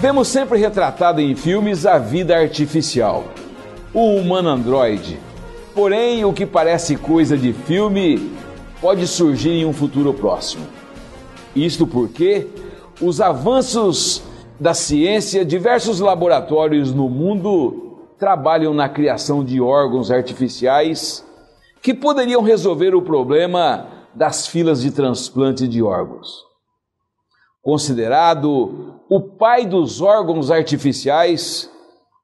Vemos sempre retratado em filmes a vida artificial, o humano androide. Porém, o que parece coisa de filme pode surgir em um futuro próximo. Isto porque os avanços da ciência, diversos laboratórios no mundo trabalham na criação de órgãos artificiais que poderiam resolver o problema das filas de transplante de órgãos. Considerado o pai dos órgãos artificiais,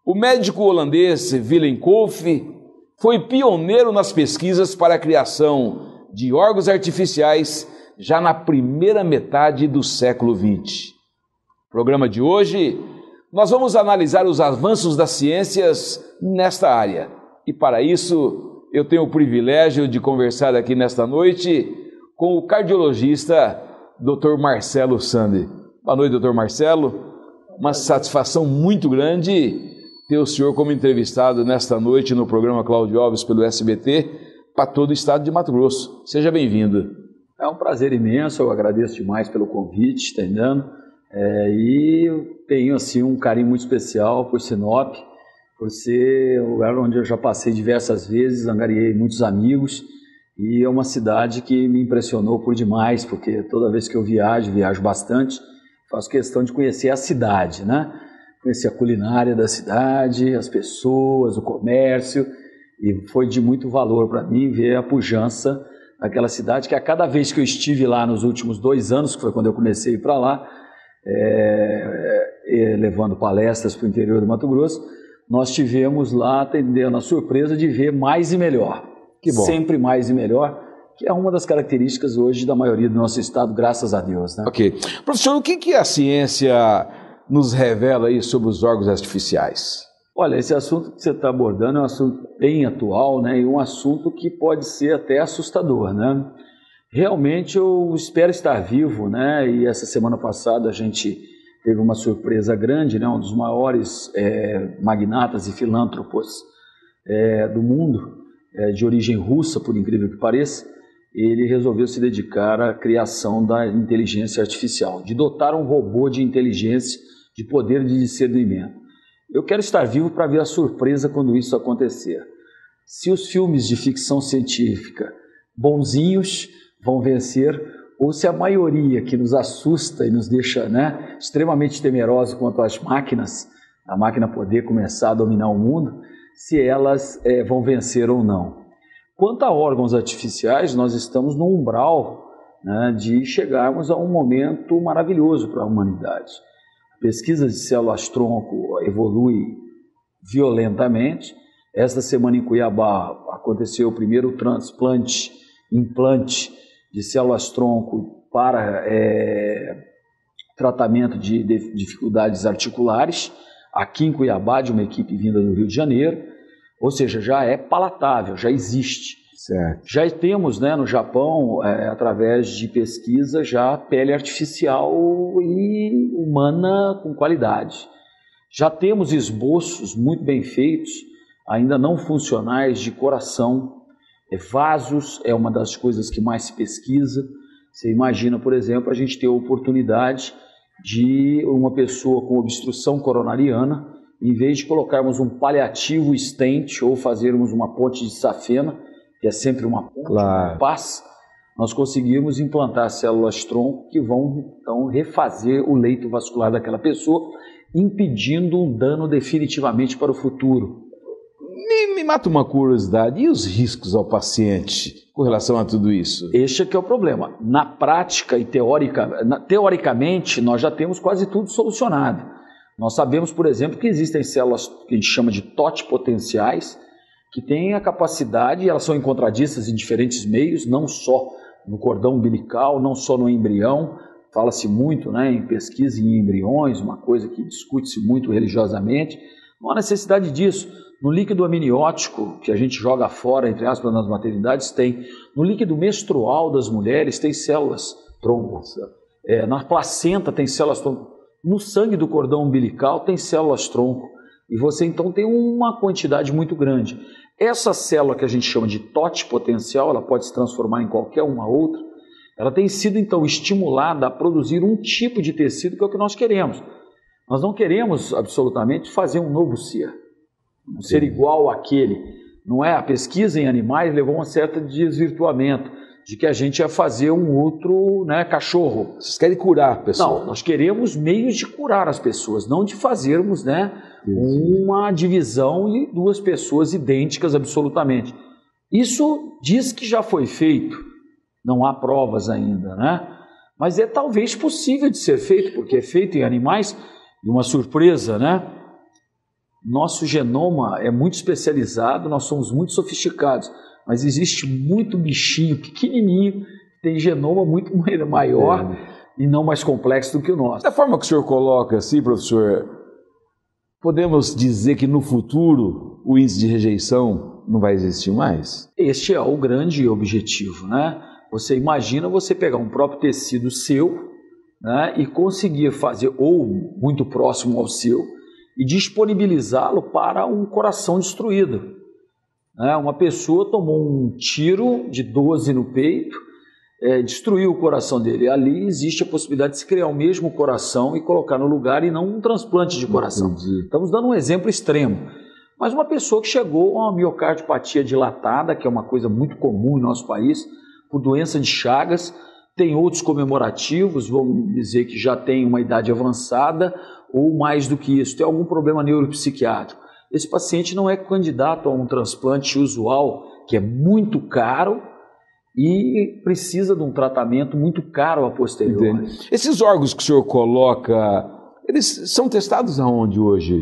o médico holandês Willem Kolff foi pioneiro nas pesquisas para a criação de órgãos artificiais já na primeira metade do século XX. No programa de hoje, nós vamos analisar os avanços das ciências nesta área. E para isso, eu tenho o privilégio de conversar aqui nesta noite com o cardiologista Dr. Marcelo Sandi. Boa noite, Dr. Marcelo. Uma satisfação muito grande ter o senhor como entrevistado nesta noite no programa Cláudio Alves pelo SBT para todo o estado de Mato Grosso. Seja bem-vindo. É um prazer imenso, eu agradeço demais pelo convite, tá entendendo? E eu tenho assim um carinho muito especial por Sinop, por ser um lugar onde eu já passei diversas vezes, angariei muitos amigos, e é uma cidade que me impressionou por demais, porque toda vez que eu viajo bastante, faço questão de conhecer a cidade, né? Conhecer a culinária da cidade, as pessoas, o comércio, e foi de muito valor para mim ver a pujança daquela cidade, que a cada vez que eu estive lá nos últimos 2 anos, que foi quando eu comecei a ir para lá, levando palestras para o interior do Mato Grosso, nós tivemos lá atendendo a surpresa de ver mais e melhor. Que bom. Sempre mais e melhor, que é uma das características hoje da maioria do nosso estado, graças a Deus, né? Ok. Professor, o que a ciência nos revela aí sobre os órgãos artificiais? Olha, esse assunto que você está abordando é um assunto bem atual, né? E um assunto que pode ser até assustador, né? Realmente eu espero estar vivo, né? E essa semana passada a gente teve uma surpresa grande, né? Um dos maiores magnatas e filântropos do mundo, de origem russa, por incrível que pareça, ele resolveu se dedicar à criação da inteligência artificial, de dotar um robô de inteligência, de poder de discernimento. Eu quero estar vivo para ver a surpresa quando isso acontecer. Se os filmes de ficção científica bonzinhos vão vencer, ou se a maioria que nos assusta e nos deixa, né, extremamente temerosos quanto às máquinas, a máquina poder começar a dominar o mundo, se elas vão vencer ou não. Quanto a órgãos artificiais, nós estamos no umbral, né, de chegarmos a um momento maravilhoso para a humanidade. A pesquisa de células-tronco evolui violentamente. Esta semana em Cuiabá aconteceu o primeiro implante de células-tronco para tratamento de dificuldades articulares, aqui em Cuiabá, de uma equipe vinda do Rio de Janeiro. Ou seja, já é palatável, já existe. Certo. Já temos, né, no Japão, através de pesquisa, já pele artificial e humana com qualidade. Já temos esboços muito bem feitos, ainda não funcionais, de coração. Vasos é uma das coisas que mais se pesquisa. Você imagina, por exemplo, a gente ter a oportunidade de uma pessoa com obstrução coronariana, em vez de colocarmos um paliativo stent ou fazermos uma ponte de safena, que é sempre uma ponte, claro, uma paz, nós conseguimos implantar células-tronco que vão, então, refazer o leito vascular daquela pessoa, impedindo um dano definitivamente para o futuro. Me mata uma curiosidade, e os riscos ao paciente com relação a tudo isso? Este é que é o problema. Na prática e teoricamente, nós já temos quase tudo solucionado. Nós sabemos, por exemplo, que existem células que a gente chama de totipotenciais, que têm a capacidade, e elas são encontradistas em diferentes meios, não só no cordão umbilical, não só no embrião. Fala-se muito, né, em pesquisa em embriões, uma coisa que discute-se muito religiosamente. Não há necessidade disso. No líquido amniótico, que a gente joga fora, entre aspas, nas maternidades, tem. No líquido menstrual das mulheres, tem células-tronco. Na placenta tem células-tronco. No sangue do cordão umbilical tem células-tronco. E você, então, tem uma quantidade muito grande. Essa célula que a gente chama de totipotencial, ela pode se transformar em qualquer uma outra, ela tem sido, então, estimulada a produzir um tipo de tecido que é o que nós queremos. Nós não queremos absolutamente fazer um novo ser, um ser igual àquele. Não é? A pesquisa em animais levou a um certo desvirtuamento, de que a gente ia fazer um outro, né, cachorro. Vocês querem curar a pessoa? Não, nós queremos meios de curar as pessoas, não de fazermos, né, uma divisão e duas pessoas idênticas absolutamente. Isso diz que já foi feito, não há provas ainda, né? Mas é talvez possível de ser feito, porque é feito em animais, e uma surpresa, né? Nosso genoma é muito especializado, nós somos muito sofisticados, mas existe muito bichinho pequenininho, que tem genoma muito maior e não mais complexo do que o nosso. Da forma que o senhor coloca assim, professor, podemos dizer que no futuro o índice de rejeição não vai existir mais? Este é o grande objetivo, né? Você imagina você pegar um próprio tecido seu, né, e conseguir fazer, ou muito próximo ao seu, e disponibilizá-lo para um coração destruído. Uma pessoa tomou um tiro de 12 no peito, destruiu o coração dele. Ali existe a possibilidade de se criar o mesmo coração e colocar no lugar e não um transplante de coração. Estamos dando um exemplo extremo. Mas uma pessoa que chegou a uma miocardiopatia dilatada, que é uma coisa muito comum em nosso país, por doença de Chagas, tem outros comemorativos, vamos dizer que já tem uma idade avançada ou mais do que isso, tem algum problema neuropsiquiátrico. Esse paciente não é candidato a um transplante usual, que é muito caro e precisa de um tratamento muito caro a posteriori. Esses órgãos que o senhor coloca, eles são testados aonde hoje?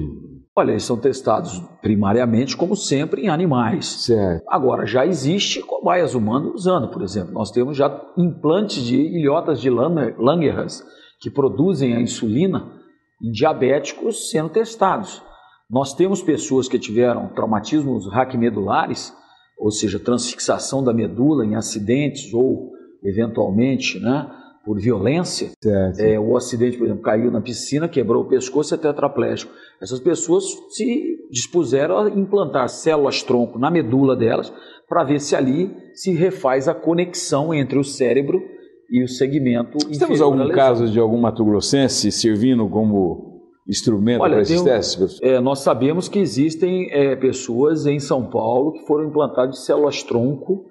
Olha, eles são testados primariamente, como sempre, em animais. Certo. Agora, já existe cobaias humanas usando, por exemplo. Nós temos já implantes de ilhotas de Langerhans que produzem a insulina em diabéticos sendo testados. Nós temos pessoas que tiveram traumatismos raquimedulares, ou seja, transfixação da medula em acidentes ou, eventualmente, né, por violência. O acidente, por exemplo, caiu na piscina, quebrou o pescoço e é tetraplégico. Essas pessoas se dispuseram a implantar células-tronco na medula delas para ver se ali se refaz a conexão entre o cérebro e o segmento inferior. Temos algum caso de algum mato-grossense servindo como instrumento para esses testes? Nós sabemos que existem pessoas em São Paulo que foram implantadas de células-tronco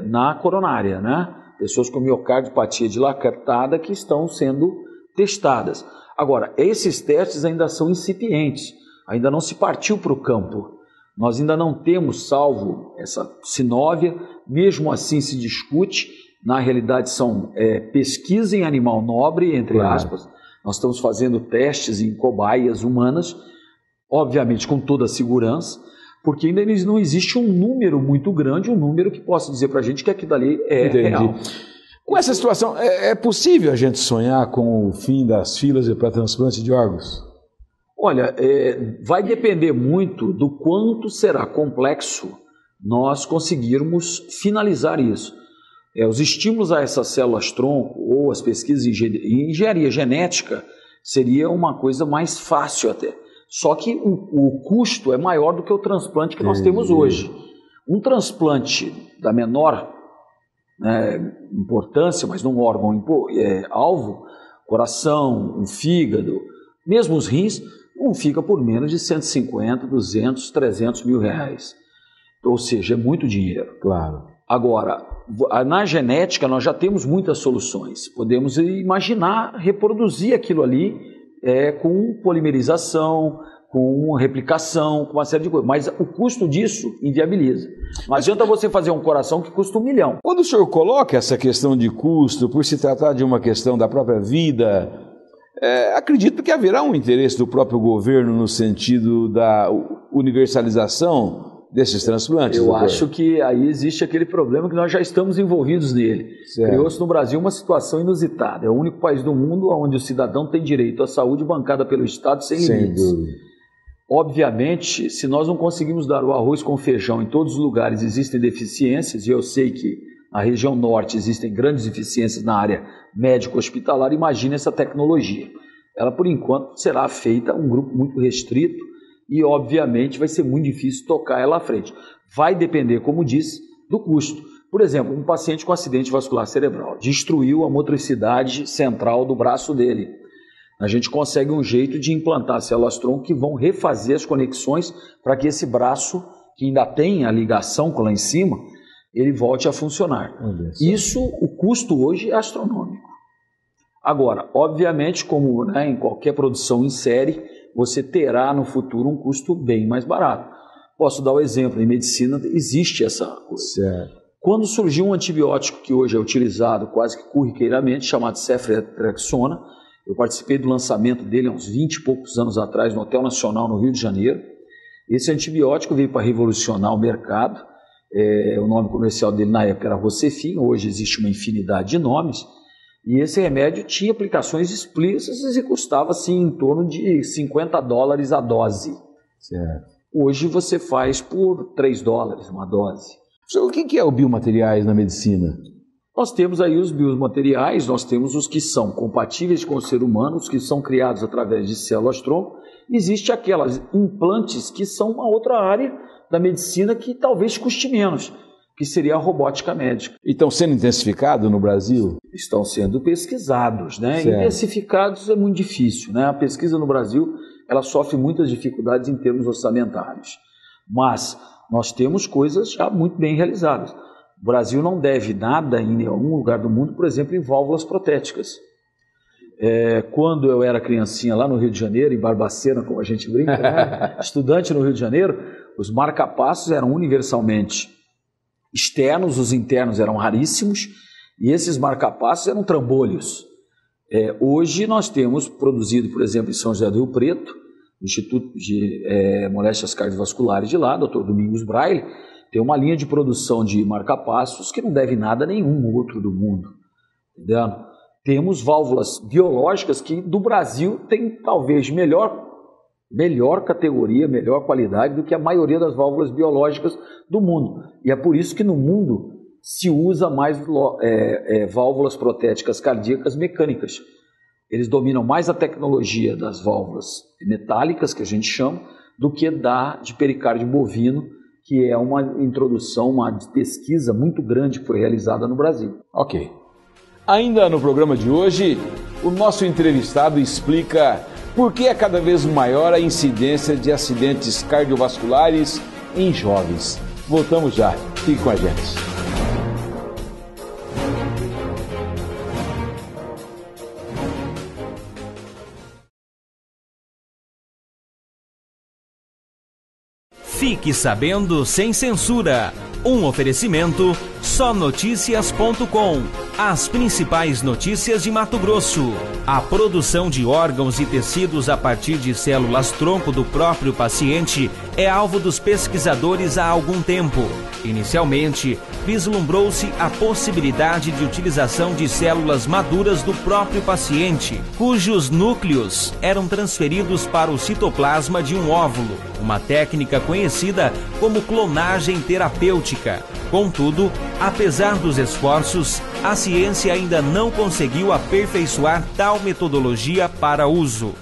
na coronária, né? Pessoas com miocardiopatia dilatada que estão sendo testadas. Agora, esses testes ainda são incipientes, ainda não se partiu para o campo. Nós ainda não temos, salvo essa sinóvia, mesmo assim se discute, na realidade são pesquisa em animal nobre, entre aspas. Nós estamos fazendo testes em cobaias humanas, obviamente com toda a segurança, porque ainda não existe um número muito grande, um número que possa dizer para a gente que aquilo ali é real. Com essa situação, é possível a gente sonhar com o fim das filas para transplante de órgãos? Olha, vai depender muito do quanto será complexo nós conseguirmos finalizar isso. Os estímulos a essas células-tronco ou as pesquisas em engenharia genética seria uma coisa mais fácil até. Só que o custo é maior do que o transplante que nós temos hoje. Um transplante da menor importância, mas num órgão alvo, coração, um fígado, mesmo os rins, não fica por menos de 150, 200, 300 mil reais. Ou seja, é muito dinheiro. Claro. Agora, na genética nós já temos muitas soluções. Podemos imaginar reproduzir aquilo ali com polimerização, com replicação, com uma série de coisas. Mas o custo disso inviabiliza. Não adianta você fazer um coração que custa 1 milhão. Quando o senhor coloca essa questão de custo, por se tratar de uma questão da própria vida, acredito que haverá um interesse do próprio governo no sentido da universalização desses transplantes? Eu acho que aí existe aquele problema que nós já estamos envolvidos nele. Criou-se no Brasil uma situação inusitada. É o único país do mundo onde o cidadão tem direito à saúde bancada pelo Estado sem limites. Obviamente, se nós não conseguimos dar o arroz com feijão em todos os lugares, existem deficiências, e eu sei que na região norte existem grandes deficiências na área médico-hospitalar, imagine essa tecnologia. Ela, por enquanto, será feita a um grupo muito restrito, e obviamente vai ser muito difícil tocar ela à frente. Vai depender, como disse, do custo. Por exemplo, um paciente com acidente vascular cerebral destruiu a motricidade central do braço dele. a gente consegue um jeito de implantar células-tronco que vão refazer as conexões para que esse braço, que ainda tem a ligação com lá em cima, ele volte a funcionar. Isso, o custo hoje é astronômico. Agora, obviamente, como em qualquer produção em série, você terá no futuro um custo bem mais barato. Posso dar o exemplo, em medicina existe essa coisa. Certo. Quando surgiu um antibiótico que hoje é utilizado quase que corriqueiramente, chamado ceftriaxona, eu participei do lançamento dele há uns 20 e poucos anos atrás no Hotel Nacional, no Rio de Janeiro. Esse antibiótico veio para revolucionar o mercado. O nome comercial dele na época era Rocefin, hoje existe uma infinidade de nomes. E esse remédio tinha aplicações explícitas e custava assim, em torno de $50 a dose. Certo. Hoje você faz por $3 uma dose. O que é o biomateriais na medicina? Nós temos aí os biomateriais, nós temos os que são compatíveis com o ser humano, os que são criados através de células-tronco. Existe aquelas implantes que são uma outra área da medicina que talvez custe menos, que seria a robótica médica. E estão sendo intensificados no Brasil? Estão sendo pesquisados, né? Intensificados é muito difícil, né? A pesquisa no Brasil, ela sofre muitas dificuldades em termos orçamentários. Mas nós temos coisas já muito bem realizadas. O Brasil não deve nada em nenhum lugar do mundo, por exemplo, em válvulas protéticas. Quando eu era criancinha lá no Rio de Janeiro, em Barbacena, como a gente brinca, né? Estudante no Rio de Janeiro, os marca-passos eram universalmente externos, os internos eram raríssimos, e esses marca-passos eram trambolhos. Hoje nós temos produzido, por exemplo, em São José do Rio Preto, Instituto de Moléstias Cardiovasculares de lá, Dr. Domingos Braille, tem uma linha de produção de marca-passos que não deve nada a nenhum outro do mundo. Entendeu? Temos válvulas biológicas que do Brasil tem talvez melhor categoria, melhor qualidade do que a maioria das válvulas biológicas do mundo. E é por isso que no mundo se usa mais válvulas protéticas cardíacas mecânicas. Eles dominam mais a tecnologia das válvulas metálicas, que a gente chama, do que de pericárdio bovino, que é uma introdução, uma pesquisa muito grande que foi realizada no Brasil. Ok. Ainda no programa de hoje, o nosso entrevistado explica por que é cada vez maior a incidência de acidentes cardiovasculares em jovens. Voltamos já. Fique com a gente. Fique sabendo sem censura. Um oferecimento sonoticias.com. As principais notícias de Mato Grosso. A produção de órgãos e tecidos a partir de células-tronco do próprio paciente é alvo dos pesquisadores há algum tempo. Inicialmente, vislumbrou-se a possibilidade de utilização de células maduras do próprio paciente, cujos núcleos eram transferidos para o citoplasma de um óvulo, uma técnica conhecida como clonagem terapêutica. Contudo, apesar dos esforços, a ciência ainda não conseguiu aperfeiçoar tal metodologia para uso.